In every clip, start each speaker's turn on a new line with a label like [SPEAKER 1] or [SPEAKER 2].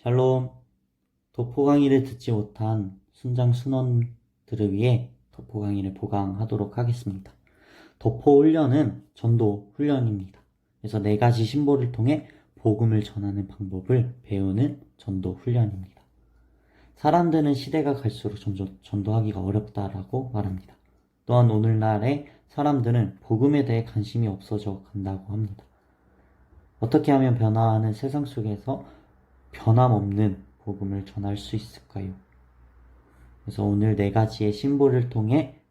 [SPEAKER 1] 샬롬, 도포 강의를 듣지 못한 순장 순원들을 위해 도포 강의를 보강하도록 하겠습니다. 도포 훈련은 전도 훈련입니다. 그래서 4가지 신보를 통해 복음을 전하는 방법을 배우는 전도 훈련입니다. 사람들은 시대가 갈수록 점점 전도하기가 어렵다라고 말합니다. 또한 오늘날의 사람들은 복음에 대해 관심이 없어져 간다고 합니다. 어떻게 하면 변화하는 세상 속에서 변함없는 복음을 전할 수 있을까요? 그래서 오늘 4가지의 심볼을 통해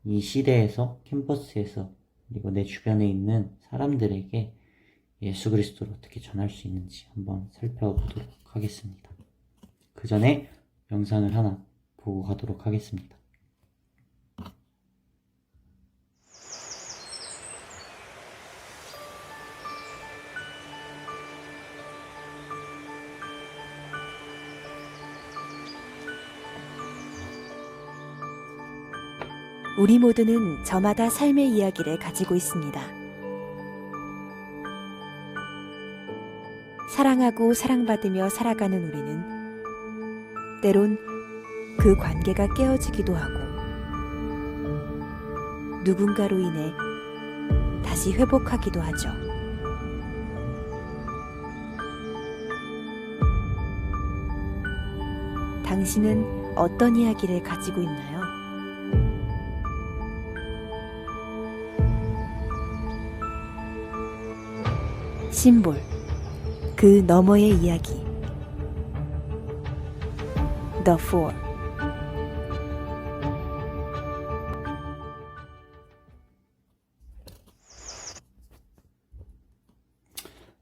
[SPEAKER 1] 이 시대에서, 캠퍼스에서, 그리고 내 주변에 있는 사람들에게 예수 그리스도를 어떻게 전할 수 있는지 한번 살펴보도록 하겠습니다. 그 전에 영상을 하나 보고 가도록 하겠습니다.
[SPEAKER 2] 우리 모두는 저마다 삶의 이야기를 가지고 있습니다. 사랑하고 사랑받으며 살아가는 우리는 때론 그 관계가 깨어지기도 하고 누군가로 인해 다시 회복하기도 하죠. 당신은 어떤 이야기를 가지고 있나요? 심볼, 그 너머의 이야기. The Four.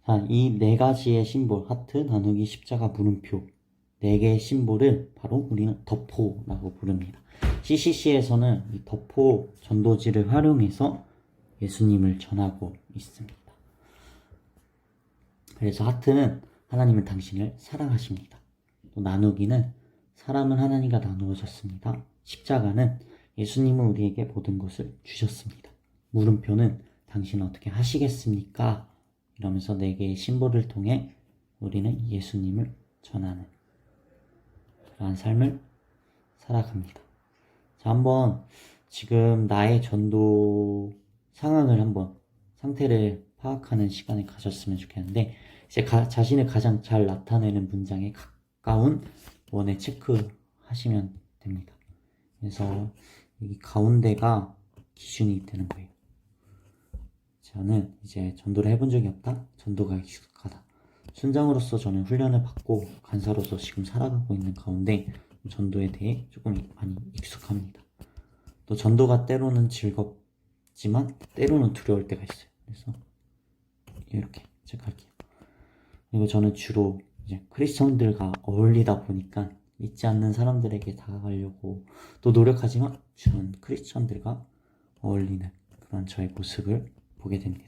[SPEAKER 1] 자, 이 4가지의 심볼, 하트, 나누기, 십자가, 물음표 4개의 심볼을 바로 우리는 덕포라고 부릅니다. CCC에서는 이 덕포 전도지를 활용해서 예수님을 전하고 있습니다. 그래서 하트는 하나님은 당신을 사랑하십니다. 또 나누기는 사람은 하나님과 나누어졌습니다. 십자가는 예수님은 우리에게 모든 것을 주셨습니다. 물음표는 당신은 어떻게 하시겠습니까? 이러면서 4개의 심볼을 통해 우리는 예수님을 전하는 그러한 삶을 살아갑니다. 자, 한번 지금 나의 전도 상황을 한번 상태를 파악하는 시간을 가졌으면 좋겠는데, 이제 자신을 가장 잘 나타내는 문장에 가까운 원에 체크하시면 됩니다. 그래서 여기 가운데가 기준이 되는 거예요. 저는 이제 전도를 해본 적이 없다. 전도가 익숙하다. 순장으로서 저는 훈련을 받고 간사로서 지금 살아가고 있는 가운데 전도에 대해 조금 많이 익숙합니다. 또 전도가 때로는 즐겁지만 때로는 두려울 때가 있어요. 그래서 이렇게 체크할게요. 그리고 저는 주로 이제 크리스천들과 어울리다 보니까 믿지 않는 사람들에게 다가가려고 또 노력하지만 주는 크리스천들과 어울리는 그런 저의 모습을 보게 됩니다.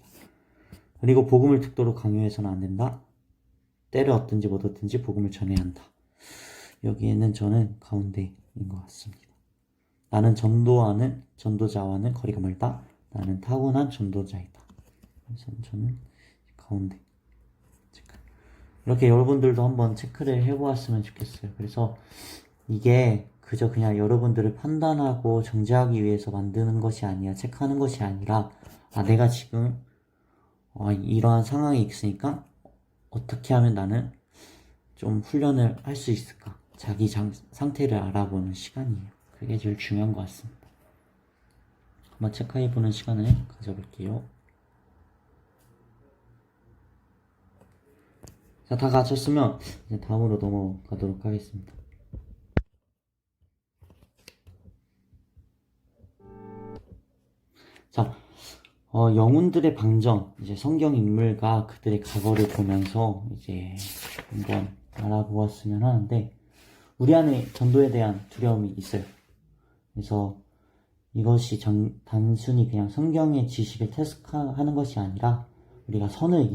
[SPEAKER 1] 그리고 복음을 듣도록 강요해서는 안 된다. 때를 얻든지 못 얻든지 복음을 전해야 한다. 여기에는 저는 가운데인 것 같습니다. 나는 전도자와는 거리가 멀다. 나는 타고난 전도자이다. 그래서 저는 가운데 체크. 이렇게 여러분들도 한번 체크를 해보았으면 좋겠어요. 그래서 이게 그저 그냥 여러분들을 판단하고 정죄하기 위해서 만드는 것이 아니라, 체크하는 것이 아니라, 내가 지금 이러한 상황에 있으니까 어떻게 하면 나는 좀 훈련을 할 수 있을까? 자기 상태를 알아보는 시간이에요. 그게 제일 중요한 것 같습니다. 한번 체크해보는 시간을 가져볼게요. 자, 다 갖췄으면 이제 다음으로 넘어가도록 하겠습니다. 자, 영혼들의 방전, 이제 성경 인물과 그들의 과거를 보면서 이제 한번 알아보았으면 하는데, 우리 안에 전도에 대한 두려움이 있어요. 그래서 이것이 단순히 그냥 성경의 지식을 테스트하는 것이 아니라, 우리가 선을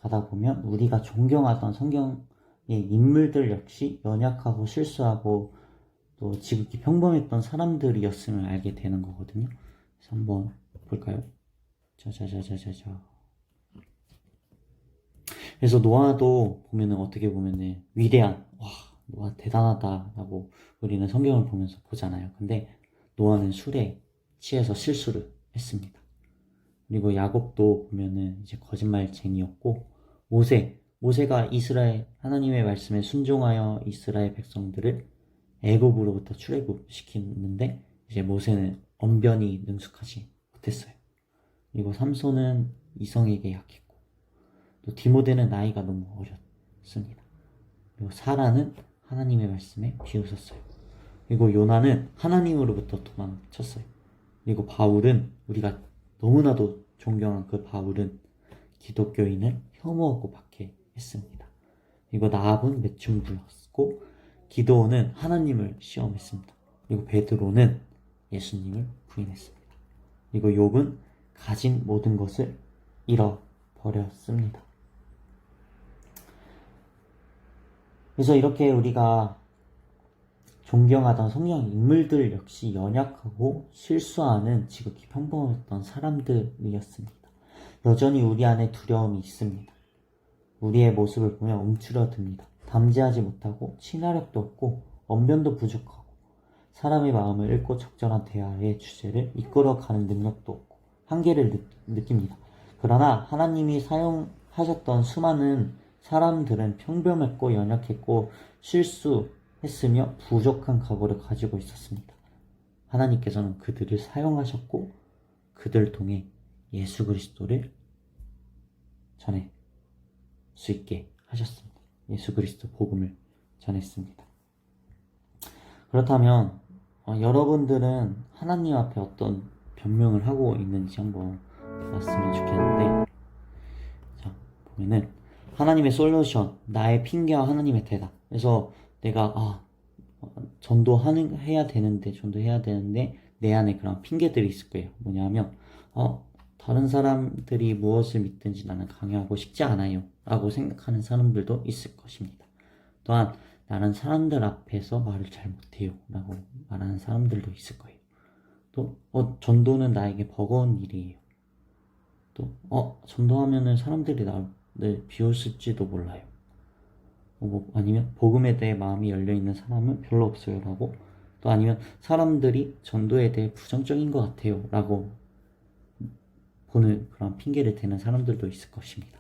[SPEAKER 1] 가다 보면 우리가 존경하던 성경의 인물들 역시 연약하고 실수하고 또 지극히 평범했던 사람들이었음을 알게 되는 거거든요. 그래서 한번 볼까요? 자자자자자자. 그래서 노아도 보면은 어떻게 보면은 위대한, 와, 노아 대단하다라고 우리는 성경을 보면서 보잖아요. 근데 노아는 술에 취해서 실수를 했습니다. 그리고 야곱도 보면은 이제 거짓말쟁이였고, 모세가 이스라엘 하나님의 말씀에 순종하여 이스라엘 백성들을 애굽으로부터 출애굽시키는데 이제 모세는 언변이 능숙하지 못했어요. 그리고 삼손은 이성에게 약했고, 또 디모데는 나이가 너무 어렸습니다. 그리고 사라는 하나님의 말씀에 비웃었어요. 그리고 요나는 하나님으로부터 도망쳤어요. 그리고 바울은 우리가 너무나도 존경한 그 바울은 기독교인을 혐오하고 박해했습니다. 그리고 나압은 매춘부였고 기도원은 하나님을 시험했습니다. 그리고 베드로는 예수님을 부인했습니다. 그리고 욥은 가진 모든 것을 잃어버렸습니다. 그래서 이렇게 우리가 존경하던 성경 인물들 역시 연약하고 실수하는 지극히 평범했던 사람들이었습니다. 여전히 우리 안에 두려움이 있습니다. 우리의 모습을 보면 움츠러듭니다. 담대하지 못하고 친화력도 없고 언변도 부족하고 사람의 마음을 읽고 적절한 대화의 주제를 이끌어가는 능력도 없고 한계를 느낍니다. 그러나 하나님이 사용하셨던 수많은 사람들은 평범했고 연약했고 실수했으며 부족한 각오를 가지고 있었습니다. 하나님께서는 그들을 사용하셨고 그들을 통해 예수 그리스도를 전해 수 있게 하셨습니다. 예수 그리스도 복음을 전했습니다. 그렇다면 여러분들은 하나님 앞에 어떤 변명을 하고 있는지 한번 봤으면 좋겠는데, 자, 보면은 하나님의 솔루션, 나의 핑계와 하나님의 대답. 그래서 내가 전도해야 되는데 내 안에 그런 핑계들이 있을 거예요. 뭐냐면 다른 사람들이 무엇을 믿든지 나는 강요하고 싶지 않아요 라고 생각하는 사람들도 있을 것입니다. 또한 나는 사람들 앞에서 말을 잘 못해요 라고 말하는 사람들도 있을 거예요. 또 전도는 나에게 버거운 일이에요. 또 전도하면은 사람들이 나를 비웃을지도 몰라요. 아니면 복음에 대해 마음이 열려있는 사람은 별로 없어요 라고, 또 아니면 사람들이 전도에 대해 부정적인 것 같아요 라고 보는 그런 핑계를 대는 사람들도 있을 것입니다.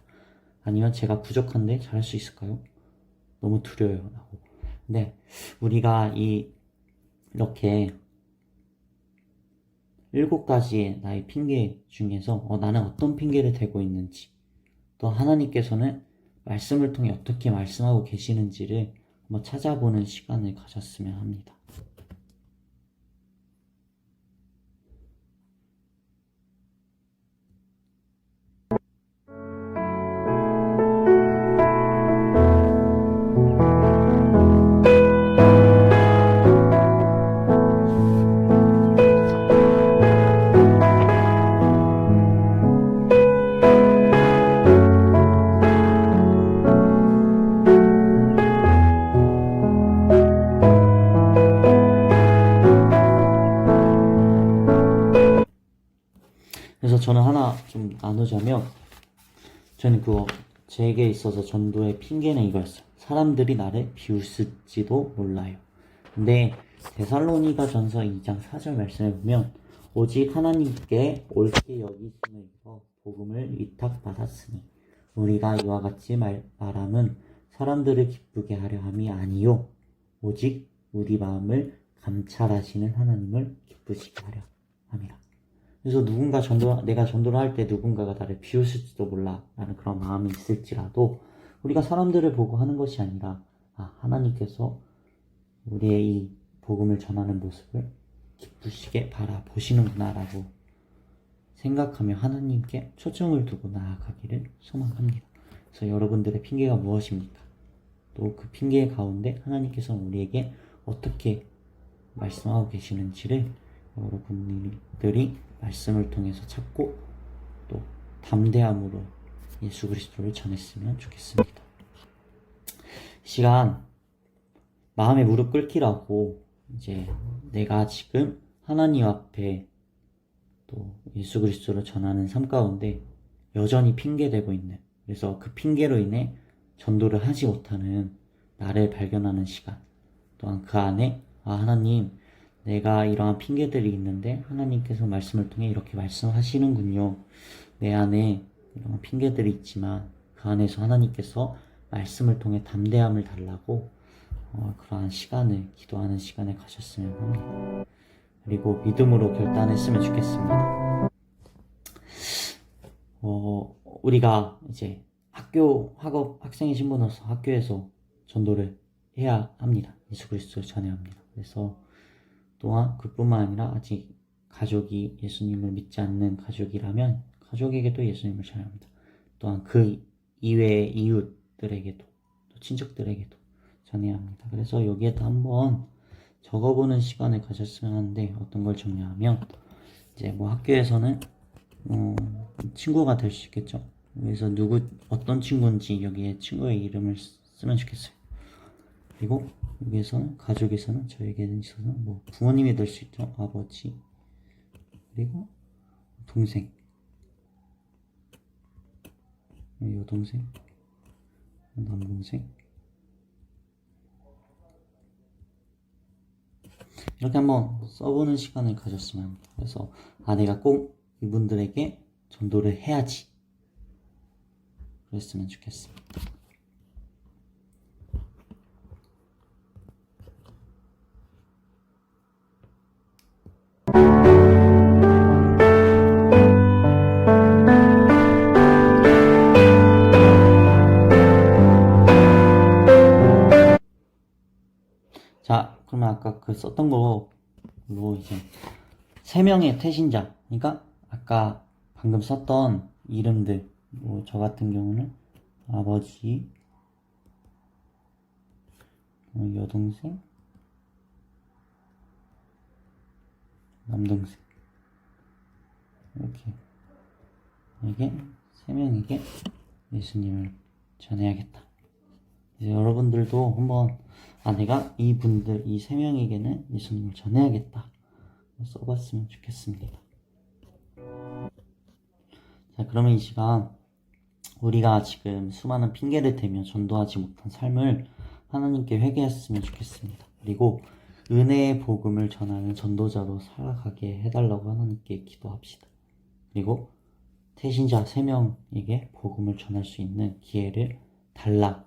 [SPEAKER 1] 아니면 제가 부족한데 잘할 수 있을까요? 너무 두려워요 라고. 근데 우리가 이렇게 7가지의 나의 핑계 중에서 나는 어떤 핑계를 대고 있는지, 또 하나님께서는 말씀을 통해 어떻게 말씀하고 계시는지를 한번 찾아보는 시간을 가졌으면 합니다. 그래서 저는 하나 좀 나누자면, 저는 제게 있어서 전도의 핑계는 이거였어요. 사람들이 나를 비웃을지도 몰라요. 근데 데살로니가 전서 2장 4절 말씀을 보면, 오직 하나님께 옳게 여기심에서 복음을 위탁받았으니 우리가 이와 같이 말함은 사람들을 기쁘게 하려 함이 아니요 오직 우리 마음을 감찰하시는 하나님을 기쁘시게 하려 함이라. 그래서 내가 전도를 할 때 누군가가 나를 비웃을지도 몰라 라는 그런 마음이 있을지라도 우리가 사람들을 보고 하는 것이 아니라 하나님께서 우리의 이 복음을 전하는 모습을 기쁘시게 바라보시는구나 라고 생각하며 하나님께 초점을 두고 나아가기를 소망합니다. 그래서 여러분들의 핑계가 무엇입니까? 또 그 핑계 가운데 하나님께서는 우리에게 어떻게 말씀하고 계시는지를 여러분들이 말씀을 통해서 찾고 또 담대함으로 예수 그리스도를 전했으면 좋겠습니다. 시간 마음에 무릎 꿇기라고 이제 내가 지금 하나님 앞에 또 예수 그리스도를 전하는 삶 가운데 여전히 핑계대고 있는 그래서 그 핑계로 인해 전도를 하지 못하는 나를 발견하는 시간, 또한 그 안에 하나님, 내가 이러한 핑계들이 있는데 하나님께서 말씀을 통해 이렇게 말씀하시는군요. 내 안에 이런 핑계들이 있지만 그 안에서 하나님께서 말씀을 통해 담대함을 달라고 그러한 시간을, 기도하는 시간을 가졌으면 합니다. 그리고 믿음으로 결단했으면 좋겠습니다. 우리가 이제 학생의 신분으로서 학교에서 전도를 해야 합니다. 예수 그리스도를 전해야 합니다. 그래서 또한 그뿐만 아니라 아직 가족이 예수님을 믿지 않는 가족이라면 가족에게도 예수님을 전해야 합니다. 또한 그 이외의 이웃들에게도, 또 친척들에게도 전해야 합니다. 그래서 여기에다 한번 적어보는 시간을 가졌으면 하는데, 어떤 걸 적냐면 이제 뭐 학교에서는 친구가 될 수 있겠죠. 그래서 어떤 친구인지 여기에 친구의 이름을 쓰면 좋겠어요. 그리고 여기에서는, 가족에서는, 저에게는 있어서는 뭐 부모님이 될 수 있죠. 아버지, 그리고 동생, 여동생, 남동생, 이렇게 한번 써보는 시간을 가졌으면 합니다. 그래서 내가 꼭 이분들에게 전도를 해야지, 그랬으면 좋겠습니다. 자, 그러면 아까 그 썼던 걸로 이제 3명의 태신자, 그러니까 아까 방금 썼던 이름들, 뭐 저 같은 경우는 아버지, 여동생, 남동생, 이렇게 이게 3명에게 예수님을 전해야겠다. 이제 여러분들도 한번 내가 이 3명에게는 예수님을 전해야겠다 써봤으면 좋겠습니다. 자, 그러면 이 시간 우리가 지금 수많은 핑계를 대며 전도하지 못한 삶을 하나님께 회개했으면 좋겠습니다. 그리고 은혜의 복음을 전하는 전도자로 살아가게 해달라고 하나님께 기도합시다. 그리고 태신자 3명에게 복음을 전할 수 있는 기회를 달라,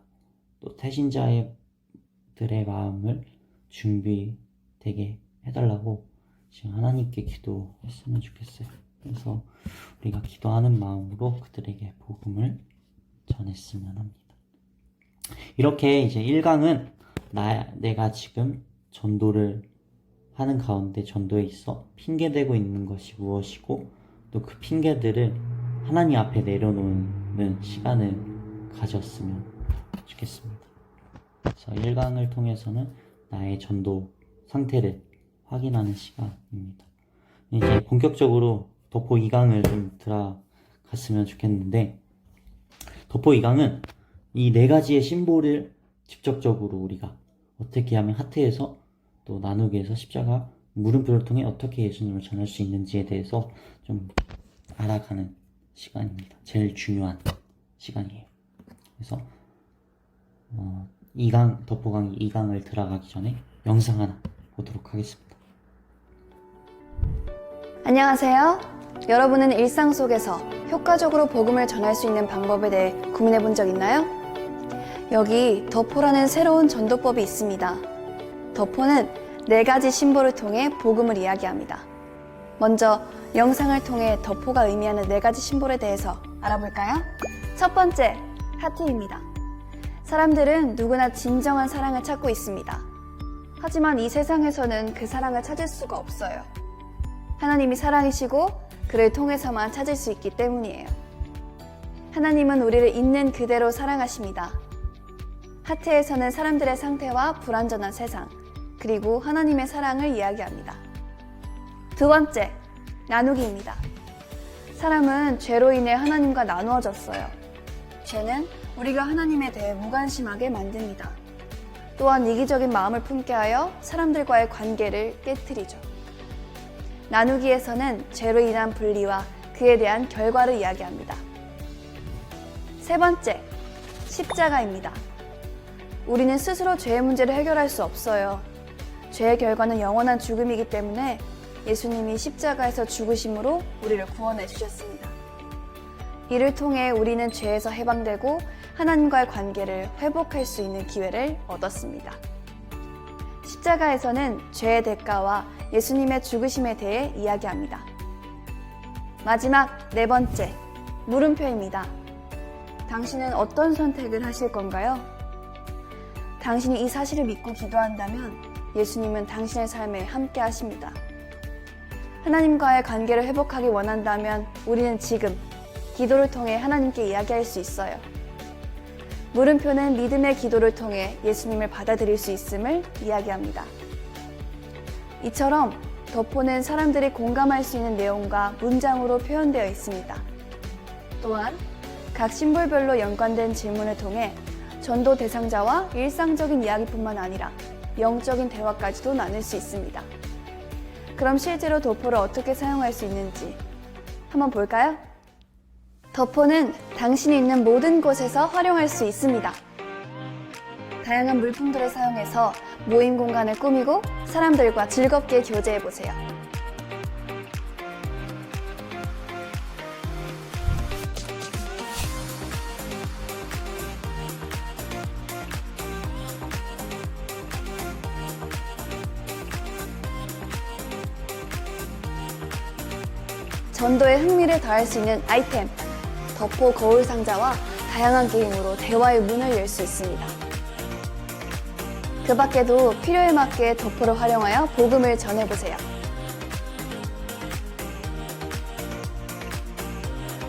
[SPEAKER 1] 또 태신자들의 마음을 준비되게 해달라고 지금 하나님께 기도했으면 좋겠어요. 그래서 우리가 기도하는 마음으로 그들에게 복음을 전했으면 합니다. 이렇게 이제 1강은 내가 지금 전도를 하는 가운데 전도에 있어 핑계대고 있는 것이 무엇이고, 또 그 핑계들을 하나님 앞에 내려놓는 시간을 가졌으면 좋겠습니다. 그래서 1강을 통해서는 나의 전도 상태를 확인하는 시간입니다. 이제 본격적으로 덕포 2강을 좀 들어갔으면 좋겠는데, 덕포 2강은 이 4가지의 심볼을 직접적으로 우리가 어떻게 하면 하트에서 또 나누기에서 십자가 물음표를 통해 어떻게 예수님을 전할 수 있는지에 대해서 좀 알아가는 시간입니다. 제일 중요한 시간이에요. 그래서 덕포 강의 2강을 들어가기 전에 영상 하나 보도록 하겠습니다.
[SPEAKER 3] 안녕하세요. 여러분은 일상 속에서 효과적으로 복음을 전할 수 있는 방법에 대해 고민해 본 적 있나요? 여기 덕포라는 새로운 전도법이 있습니다. 덕포는 4가지 심볼을 통해 복음을 이야기합니다. 먼저 영상을 통해 덕포가 의미하는 4가지 심볼에 대해서 알아볼까요? 첫 번째, 하트입니다. 사람들은 누구나 진정한 사랑을 찾고 있습니다. 하지만 이 세상에서는 그 사랑을 찾을 수가 없어요. 하나님이 사랑이시고 그를 통해서만 찾을 수 있기 때문이에요. 하나님은 우리를 있는 그대로 사랑하십니다. 하트에서는 사람들의 상태와 불완전한 세상, 그리고 하나님의 사랑을 이야기합니다. 두 번째, 나누기입니다. 사람은 죄로 인해 하나님과 나누어졌어요. 죄는 우리가 하나님에 대해 무관심하게 만듭니다. 또한 이기적인 마음을 품게 하여 사람들과의 관계를 깨트리죠. 나누기에서는 죄로 인한 분리와 그에 대한 결과를 이야기합니다. 세 번째, 십자가입니다. 우리는 스스로 죄의 문제를 해결할 수 없어요. 죄의 결과는 영원한 죽음이기 때문에 예수님이 십자가에서 죽으심으로 우리를 구원해 주셨습니다. 이를 통해 우리는 죄에서 해방되고 하나님과의 관계를 회복할 수 있는 기회를 얻었습니다. 십자가에서는 죄의 대가와 예수님의 죽으심에 대해 이야기합니다. 마지막 네 번째, 물음표입니다. 당신은 어떤 선택을 하실 건가요? 당신이 이 사실을 믿고 기도한다면 예수님은 당신의 삶에 함께 하십니다. 하나님과의 관계를 회복하기 원한다면 우리는 지금 기도를 통해 하나님께 이야기할 수 있어요. 물음표는 믿음의 기도를 통해 예수님을 받아들일 수 있음을 이야기합니다. 이처럼 덕포는 사람들이 공감할 수 있는 내용과 문장으로 표현되어 있습니다. 또한 각 심볼별로 연관된 질문을 통해 전도 대상자와 일상적인 이야기뿐만 아니라 영적인 대화까지도 나눌 수 있습니다. 그럼 실제로 덕포를 어떻게 사용할 수 있는지 한번 볼까요? 덕포는 당신이 있는 모든 곳에서 활용할 수 있습니다. 다양한 물품들을 사용해서 모임 공간을 꾸미고 사람들과 즐겁게 교제해보세요. 전도에 흥미를 더할 수 있는 아이템, 덕포 거울 상자와 다양한 게임으로 대화의 문을 열 수 있습니다. 그 밖에도 필요에 맞게 덕포를 활용하여 복음을 전해보세요.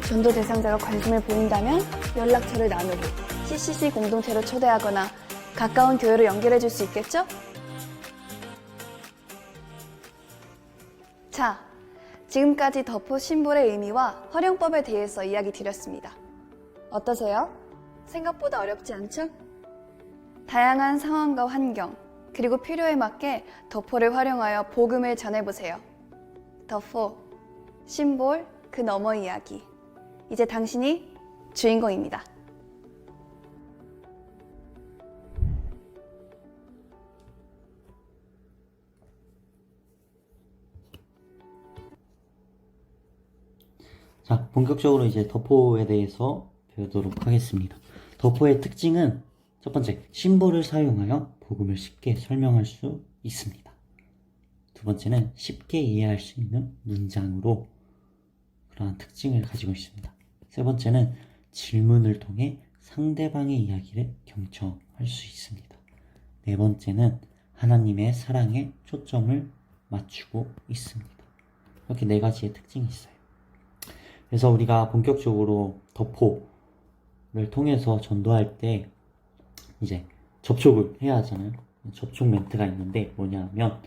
[SPEAKER 3] 전도 대상자가 관심을 보인다면 연락처를 나누고 CCC 공동체로 초대하거나 가까운 교회로 연결해 줄 수 있겠죠? 자, 지금까지 덕포 심볼의 의미와 활용법에 대해서 이야기 드렸습니다. 어떠세요? 생각보다 어렵지 않죠? 다양한 상황과 환경, 그리고 필요에 맞게 덕포를 활용하여 복음을 전해보세요. 덕포, 심볼, 그 너머 이야기. 이제 당신이 주인공입니다.
[SPEAKER 1] 자, 본격적으로 이제 덕포에 대해서 배우도록 하겠습니다. 덕포의 특징은 첫 번째, 심볼을 사용하여 복음을 쉽게 설명할 수 있습니다. 두 번째는 쉽게 이해할 수 있는 문장으로 그러한 특징을 가지고 있습니다. 세 번째는 질문을 통해 상대방의 이야기를 경청할 수 있습니다. 네 번째는 하나님의 사랑에 초점을 맞추고 있습니다. 이렇게 네 가지의 특징이 있어요. 그래서 우리가 본격적으로 덕포를 통해서 전도할 때 이제 접촉을 해야 하잖아요. 접촉 멘트가 있는데 뭐냐면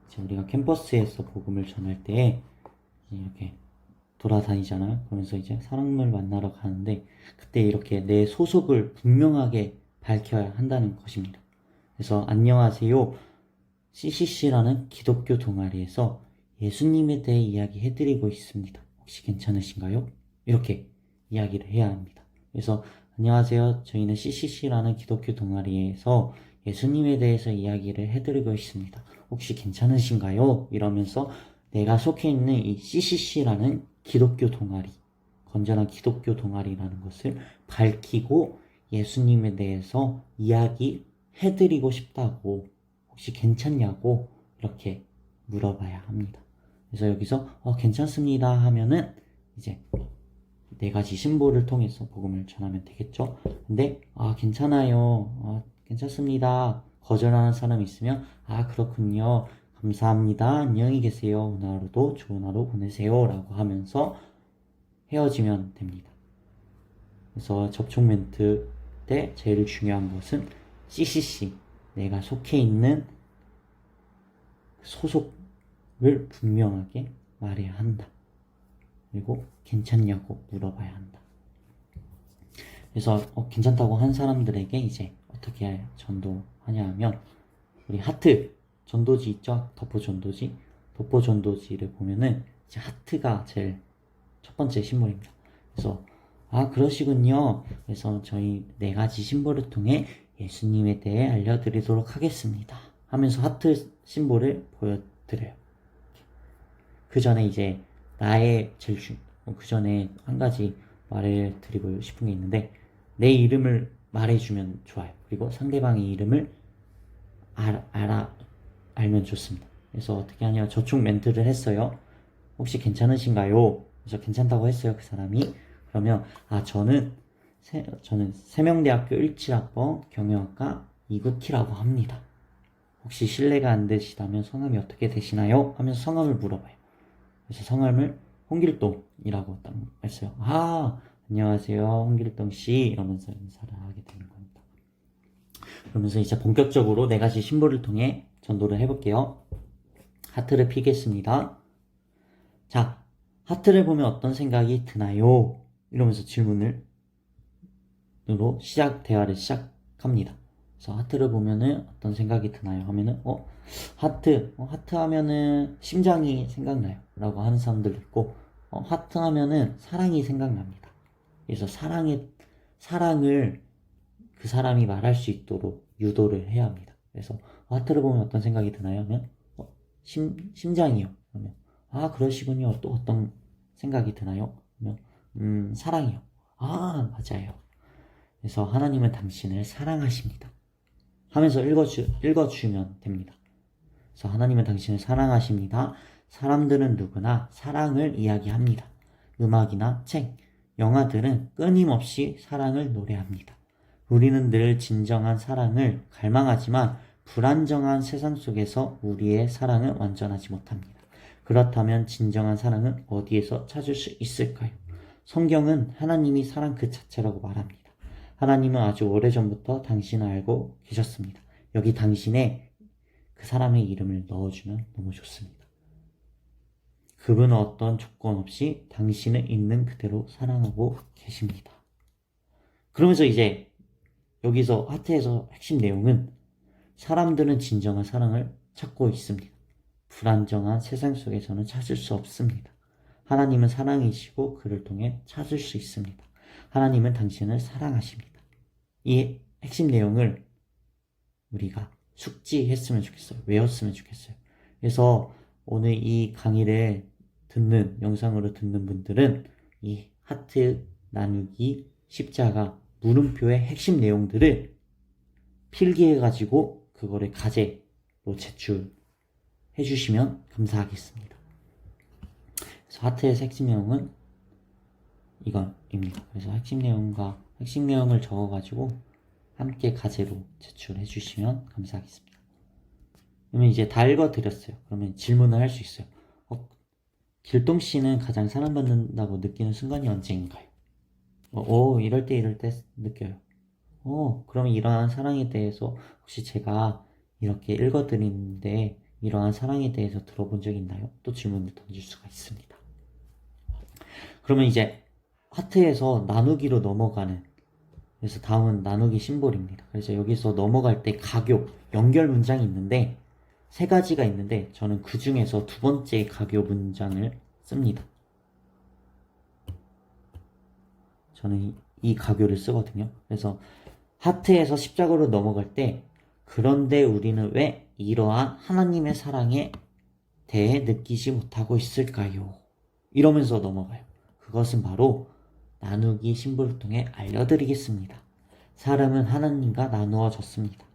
[SPEAKER 1] 이제 우리가 캠퍼스에서 복음을 전할 때 이렇게 돌아다니잖아요. 그러면서 이제 사람을 만나러 가는데 그때 이렇게 내 소속을 분명하게 밝혀야 한다는 것입니다. 그래서 안녕하세요. CCC라는 기독교 동아리에서 예수님에 대해 이야기해드리고 있습니다. 혹시 괜찮으신가요? 이렇게 이야기를 해야 합니다. 그래서 안녕하세요. 저희는 CCC라는 기독교 동아리에서 예수님에 대해서 이야기를 해드리고 있습니다. 혹시 괜찮으신가요? 이러면서 내가 속해 있는 이 CCC라는 기독교 동아리, 건전한 기독교 동아리라는 것을 밝히고 예수님에 대해서 이야기해드리고 싶다고, 혹시 괜찮냐고 이렇게 물어봐야 합니다. 그래서 여기서 괜찮습니다 하면은 이제 네 가지 심볼을 통해서 복음을 전하면 되겠죠. 근데 괜찮아요, 괜찮습니다 거절하는 사람이 있으면 그렇군요, 감사합니다, 안녕히 계세요, 오늘 하루도 좋은 하루 보내세요 라고 하면서 헤어지면 됩니다. 그래서 접촉 멘트 때 제일 중요한 것은 CCC, 내가 속해 있는 소속을 분명하게 말해야 한다. 그리고 괜찮냐고 물어봐야 한다. 그래서 괜찮다고 한 사람들에게 이제 어떻게 전도하냐 하면, 우리 하트 전도지 있죠? 덕포 전도지. 덕포 전도지를 보면은 이제 하트가 제일 첫 번째 신물입니다. 그래서 아, 그러시군요. 그래서 저희 4가지 심볼을 통해 예수님에 대해 알려드리도록 하겠습니다. 하면서 하트 심볼을 보여드려요. 그 전에 이제 그 전에 한 가지 말을 드리고 싶은 게 있는데, 내 이름을 말해주면 좋아요. 그리고 상대방의 이름을 알면 좋습니다. 그래서 어떻게 하냐, 저축 멘트를 했어요. 혹시 괜찮으신가요? 그래서 괜찮다고 했어요, 그 사람이. 그러면 저는 세명대학교 17학번 경영학과 2구 T라고 합니다. 혹시 실례가 안 되시다면 성함이 어떻게 되시나요? 하면서 성함을 물어봐요. 그래서 성함을 홍길동이라고 딱 했어요. 안녕하세요, 홍길동씨. 이러면서 인사를 하게 되는 겁니다. 그러면서 이제 본격적으로 4가지 심볼을 통해 전도를 해볼게요. 하트를 피겠습니다. 자, 하트를 보면 어떤 생각이 드나요? 이러면서 질문으로 대화를 시작합니다. 그래서 하트를 보면은 어떤 생각이 드나요? 하면은, 하트 하면은 심장이 생각나요. 라고 하는 사람들도 있고, 하트 하면은 사랑이 생각납니다. 그래서 사랑을 그 사람이 말할 수 있도록 유도를 해야 합니다. 그래서 하트를 보면 어떤 생각이 드나요? 하면, 심장이요. 그러면, 그러시군요. 또 어떤 생각이 드나요? 그러면, 사랑이요. 맞아요. 그래서 하나님은 당신을 사랑하십니다. 하면서 읽어주면 됩니다. 그래서 하나님은 당신을 사랑하십니다. 사람들은 누구나 사랑을 이야기합니다. 음악이나 책, 영화들은 끊임없이 사랑을 노래합니다. 우리는 늘 진정한 사랑을 갈망하지만 불안정한 세상 속에서 우리의 사랑은 완전하지 못합니다. 그렇다면 진정한 사랑은 어디에서 찾을 수 있을까요? 성경은 하나님이 사랑 그 자체라고 말합니다. 하나님은 아주 오래전부터 당신을 알고 계셨습니다. 여기 당신의 그 사람의 이름을 넣어주면 너무 좋습니다. 그분은 어떤 조건 없이 당신을 있는 그대로 사랑하고 계십니다. 그러면서 이제 여기서 하트에서 핵심 내용은 사람들은 진정한 사랑을 찾고 있습니다. 불안정한 세상 속에서는 찾을 수 없습니다. 하나님은 사랑이시고 그를 통해 찾을 수 있습니다. 하나님은 당신을 사랑하십니다. 이 핵심 내용을 우리가 숙지했으면 좋겠어요. 외웠으면 좋겠어요. 그래서 오늘 이 강의를 영상으로 듣는 분들은 이 하트, 나누기, 십자가, 물음표의 핵심 내용들을 필기해가지고 그거를 과제로 제출해 주시면 감사하겠습니다. 그래서 하트의 핵심 내용은 이건입니다. 그래서 핵심 내용을 적어가지고 함께 과제로 제출해 주시면 감사하겠습니다. 그러면 이제 다 읽어드렸어요. 그러면 질문을 할 수 있어요. 길동 씨는 가장 사랑받는다고 느끼는 순간이 언제인가요? 이럴 때 느껴요. 그러면 이러한 사랑에 대해서 혹시 제가 이렇게 읽어드리는데 이러한 사랑에 대해서 들어본 적 있나요? 또 질문을 던질 수가 있습니다. 그러면 이제 하트에서 나누기로 넘어가는, 그래서 다음은 나누기 심볼입니다. 그래서 여기서 넘어갈 때 가교, 연결 문장이 있는데 3가지가 있는데 저는 그 중에서 2번째 가교 문장을 씁니다. 저는 이 가교를 쓰거든요. 그래서 하트에서 십자가로 넘어갈 때 그런데 우리는 왜 이러한 하나님의 사랑에 대해 느끼지 못하고 있을까요? 이러면서 넘어가요. 그것은 바로 나누기 심볼을 통해 알려드리겠습니다. 사람은 하나님과 나누어졌습니다.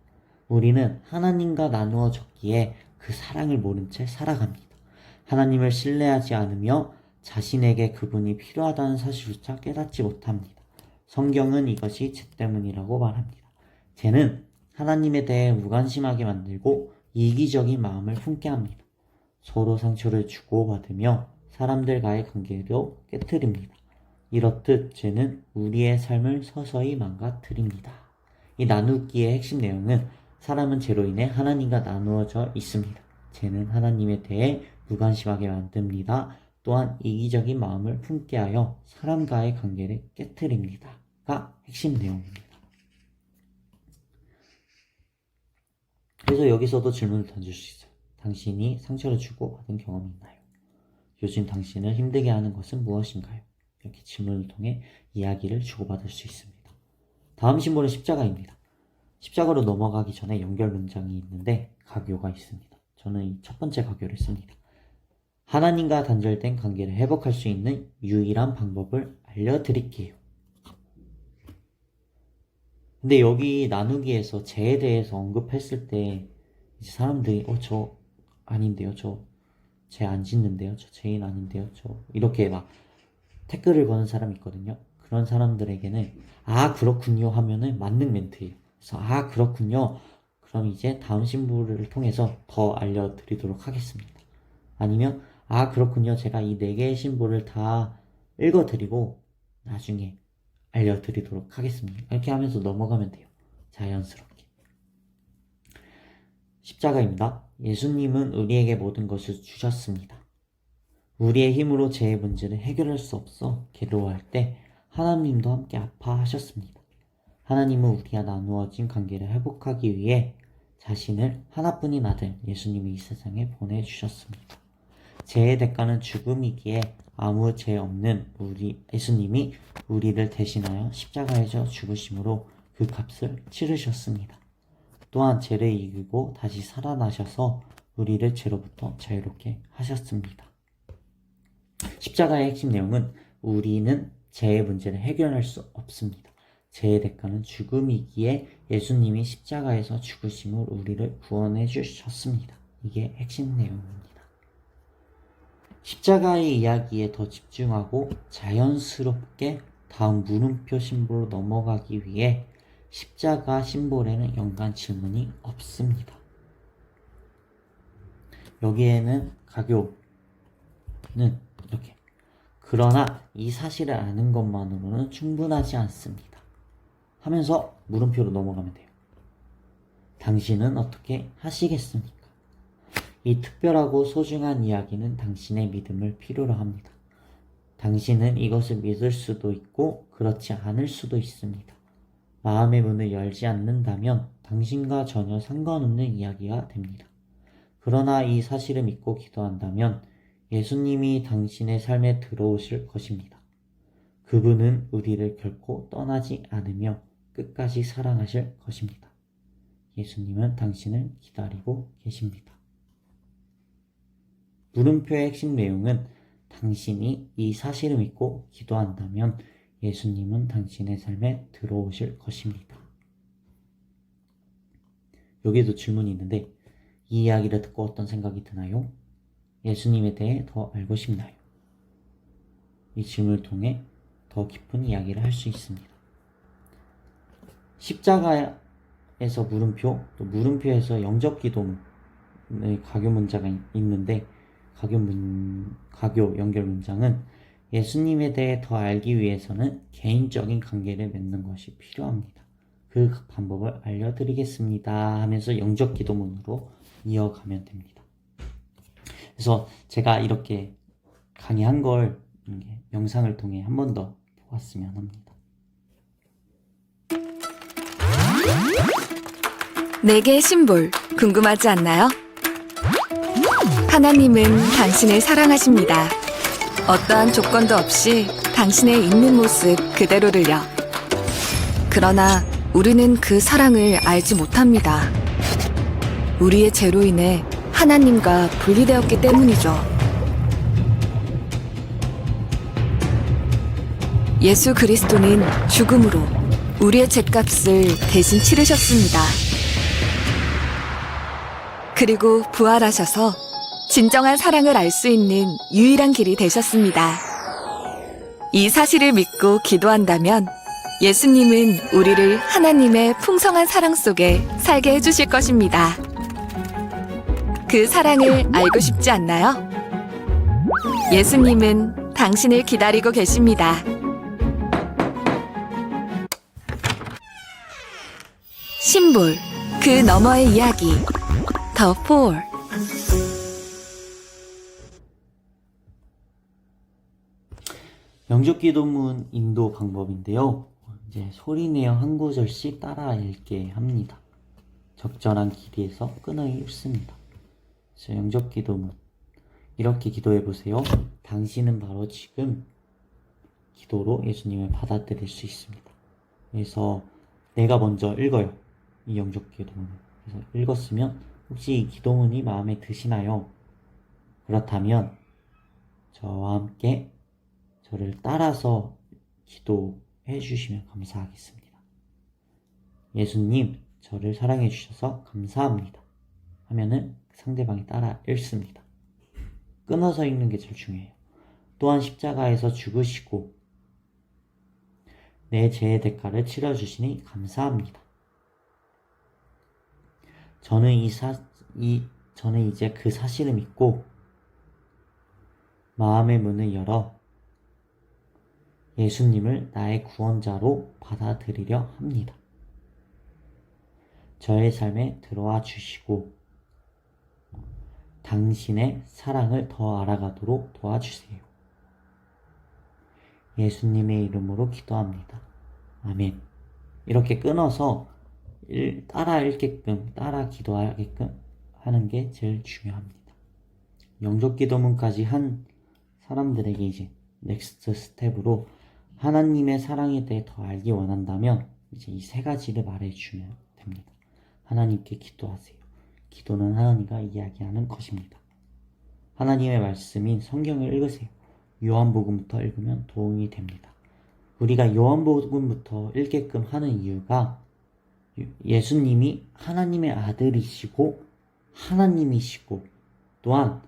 [SPEAKER 1] 우리는 하나님과 나누어졌기에 그 사랑을 모른 채 살아갑니다. 하나님을 신뢰하지 않으며 자신에게 그분이 필요하다는 사실조차 깨닫지 못합니다. 성경은 이것이 죄 때문이라고 말합니다. 죄는 하나님에 대해 무관심하게 만들고 이기적인 마음을 품게 합니다. 서로 상처를 주고받으며 사람들과의 관계도 깨트립니다. 이렇듯 죄는 우리의 삶을 서서히 망가뜨립니다. 이 나누기의 핵심 내용은 사람은 죄로 인해 하나님과 나누어져 있습니다. 죄는 하나님에 대해 무관심하게 만듭니다. 또한 이기적인 마음을 품게 하여 사람과의 관계를 깨트립니다.가 핵심 내용입니다. 그래서 여기서도 질문을 던질 수 있어요. 당신이 상처를 주고 받은 경험이 있나요? 요즘 당신을 힘들게 하는 것은 무엇인가요? 이렇게 질문을 통해 이야기를 주고받을 수 있습니다. 다음 심볼은 십자가입니다. 십자가로 넘어가기 전에 연결 문장이 있는데 가교가 있습니다. 저는 이 첫 번째 가교를 씁니다. 하나님과 단절된 관계를 회복할 수 있는 유일한 방법을 알려드릴게요. 근데 여기 나누기에서 죄에 대해서 언급했을 때 이제 사람들이 저 아닌데요, 저 죄 안 짓는데요, 저 죄인 아닌데요, 저 이렇게 막 댓글을 거는 사람이 있거든요. 그런 사람들에게는 그렇군요 하면은 만능 멘트예요. 그래서 그렇군요. 그럼 이제 다음 신부를 통해서 더 알려드리도록 하겠습니다. 아니면 그렇군요. 제가 이 4개의 신부를 다 읽어드리고 나중에 알려드리도록 하겠습니다. 이렇게 하면서 넘어가면 돼요. 자연스럽게. 십자가입니다. 예수님은 우리에게 모든 것을 주셨습니다. 우리의 힘으로 죄의 문제를 해결할 수 없어 괴로워할 때 하나님도 함께 아파하셨습니다. 하나님은 우리와 나누어진 관계를 회복하기 위해 자신을 하나뿐인 아들 예수님을 이 세상에 보내주셨습니다. 죄의 대가는 죽음이기에 아무 죄 없는 예수님이 우리를 대신하여 십자가에서 죽으심으로 그 값을 치르셨습니다. 또한 죄를 이기고 다시 살아나셔서 우리를 죄로부터 자유롭게 하셨습니다. 십자가의 핵심 내용은 우리는 죄의 문제를 해결할 수 없습니다. 죄의 대가는 죽음이기에 예수님이 십자가에서 죽으심으로 우리를 구원해 주셨습니다. 이게 핵심 내용입니다. 십자가의 이야기에 더 집중하고 자연스럽게 다음 물음표 심볼로 넘어가기 위해 십자가 심볼에는 연관 질문이 없습니다. 여기에는 가교는 이렇게 그러나 이 사실을 아는 것만으로는 충분하지 않습니다 하면서 물음표로 넘어가면 돼요. 당신은 어떻게 하시겠습니까? 이 특별하고 소중한 이야기는 당신의 믿음을 필요로 합니다. 당신은 이것을 믿을 수도 있고 그렇지 않을 수도 있습니다. 마음의 문을 열지 않는다면 당신과 전혀 상관없는 이야기가 됩니다. 그러나 이 사실을 믿고 기도한다면 예수님이 당신의 삶에 들어오실 것입니다. 그분은 우리를 결코 떠나지 않으며 끝까지 사랑하실 것입니다. 예수님은 당신을 기다리고 계십니다. 물음표의 핵심 내용은 당신이 이 사실을 믿고 기도한다면 예수님은 당신의 삶에 들어오실 것입니다. 여기에도 질문이 있는데 이 이야기를 듣고 어떤 생각이 드나요? 예수님에 대해 더 알고 싶나요? 이 질문을 통해 더 깊은 이야기를 할 수 있습니다. 십자가에서 물음표, 또 물음표에서 영접 기도문의 가교 문자가 있는데 가교 연결 문장은 예수님에 대해 더 알기 위해서는 개인적인 관계를 맺는 것이 필요합니다. 그 방법을 알려드리겠습니다 하면서 영접 기도문으로 이어가면 됩니다. 그래서 제가 이렇게 강의한 걸 영상을 통해 한 번 더 보았으면 합니다.
[SPEAKER 2] 4개의 심볼 궁금하지 않나요? 하나님은 당신을 사랑하십니다. 어떠한 조건도 없이 당신의 있는 모습 그대로를요. 그러나 우리는 그 사랑을 알지 못합니다. 우리의 죄로 인해 하나님과 분리되었기 때문이죠. 예수 그리스도는 죽음으로 우리의 죄값을 대신 치르셨습니다. 그리고 부활하셔서 진정한 사랑을 알 수 있는 유일한 길이 되셨습니다. 이 사실을 믿고 기도한다면 예수님은 우리를 하나님의 풍성한 사랑 속에 살게 해주실 것입니다. 그 사랑을 알고 싶지 않나요? 예수님은 당신을 기다리고 계십니다. 심볼, 그 너머의 이야기, The Four.
[SPEAKER 1] 영접 기도문 인도 방법인데요. 이제 소리내어 한 구절씩 따라 읽게 합니다. 적절한 길이에서 끊어이 읽습니다. 그래서 영접 기도문 이렇게 기도해 보세요. 당신은 바로 지금 기도로 예수님을 받아들일 수 있습니다. 그래서 내가 먼저 읽어요. 이 영적 기도문을. 그래서 읽었으면 혹시 이 기도문이 마음에 드시나요? 그렇다면 저와 함께 저를 따라서 기도해 주시면 감사하겠습니다. 예수님, 저를 사랑해 주셔서 감사합니다. 하면은 상대방이 따라 읽습니다. 끊어서 읽는 게 제일 중요해요. 또한 십자가에서 죽으시고 내 죄의 대가를 치러주시니 감사합니다. 저는 이제 그 사실을 믿고 마음의 문을 열어 예수님을 나의 구원자로 받아들이려 합니다. 저의 삶에 들어와 주시고 당신의 사랑을 더 알아가도록 도와주세요. 예수님의 이름으로 기도합니다. 아멘. 이렇게 끊어서 따라 읽게끔, 따라 기도하게끔 하는 게 제일 중요합니다. 영적 기도문까지 한 사람들에게 이제 넥스트 스텝으로 하나님의 사랑에 대해 더 알기 원한다면 이제 이 세 가지를 말해주면 됩니다. 하나님께 기도하세요. 기도는 하나님과 이야기하는 것입니다. 하나님의 말씀인 성경을 읽으세요. 요한복음부터 읽으면 도움이 됩니다. 우리가 요한복음부터 읽게끔 하는 이유가 예수님이 하나님의 아들이시고 하나님이시고 또한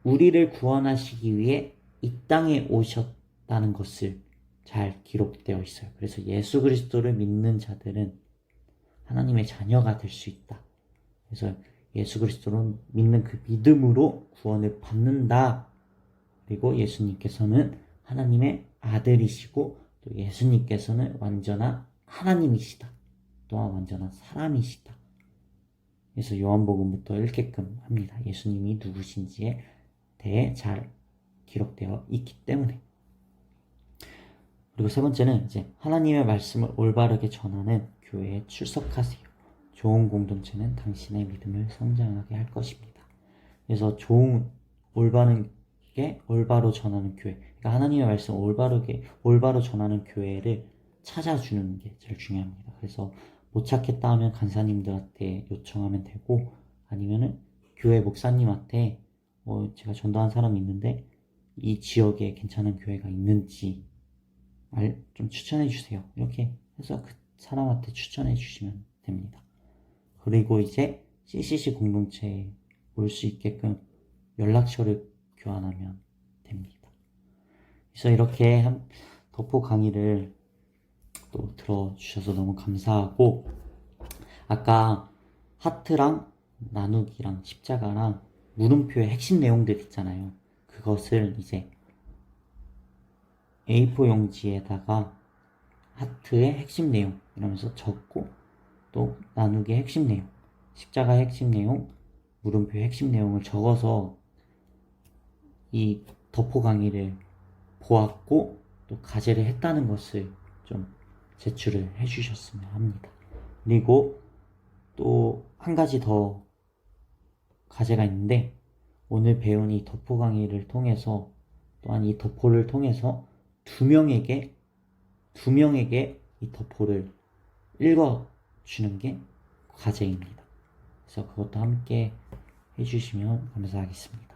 [SPEAKER 1] 우리를 구원하시기 위해 이 땅에 오셨다는 것을 잘 기록되어 있어요. 그래서 예수 그리스도를 믿는 자들은 하나님의 자녀가 될 수 있다. 그래서 예수 그리스도를 믿는 그 믿음으로 구원을 받는다. 그리고 예수님께서는 하나님의 아들이시고 또 예수님께서는 완전한 하나님이시다. 또한 완전한 사람이시다. 그래서 요한복음부터 읽게끔 합니다. 예수님이 누구신지에 대해 잘 기록되어 있기 때문에. 그리고 세 번째는 이제 하나님의 말씀을 올바르게 전하는 교회에 출석하세요. 좋은 공동체는 당신의 믿음을 성장하게 할 것입니다. 그래서 좋은 올바르게 올바로 전하는 교회, 그러니까 하나님의 말씀을 올바로 전하는 교회를 찾아주는 게 제일 중요합니다. 그래서 못 찾겠다 하면 간사님들한테 요청하면 되고, 아니면은 교회 목사님한테 제가 전도한 사람이 있는데 이 지역에 괜찮은 교회가 있는지 좀 추천해 주세요. 이렇게 해서 그 사람한테 추천해 주시면 됩니다. 그리고 이제 CCC 공동체에 올 수 있게끔 연락처를 교환하면 됩니다. 그래서 이렇게 덕포 강의를 또 들어주셔서 너무 감사하고, 아까 하트랑 나누기랑 십자가랑 물음표의 핵심 내용들 있잖아요. 그것을 이제 A4 용지에다가 하트의 핵심 내용 이러면서 적고, 또 나누기의 핵심 내용, 십자가의 핵심 내용, 물음표의 핵심 내용을 적어서 이 덕포 강의를 보았고 또 과제를 했다는 것을 좀 제출을 해주셨으면 합니다. 그리고 또 한 가지 더 과제가 있는데, 오늘 배운 이 덕포 강의를 통해서 또한 이 덕포를 통해서 두 명에게 이 덕포를 읽어주는 게 과제입니다. 그래서 그것도 함께 해주시면 감사하겠습니다.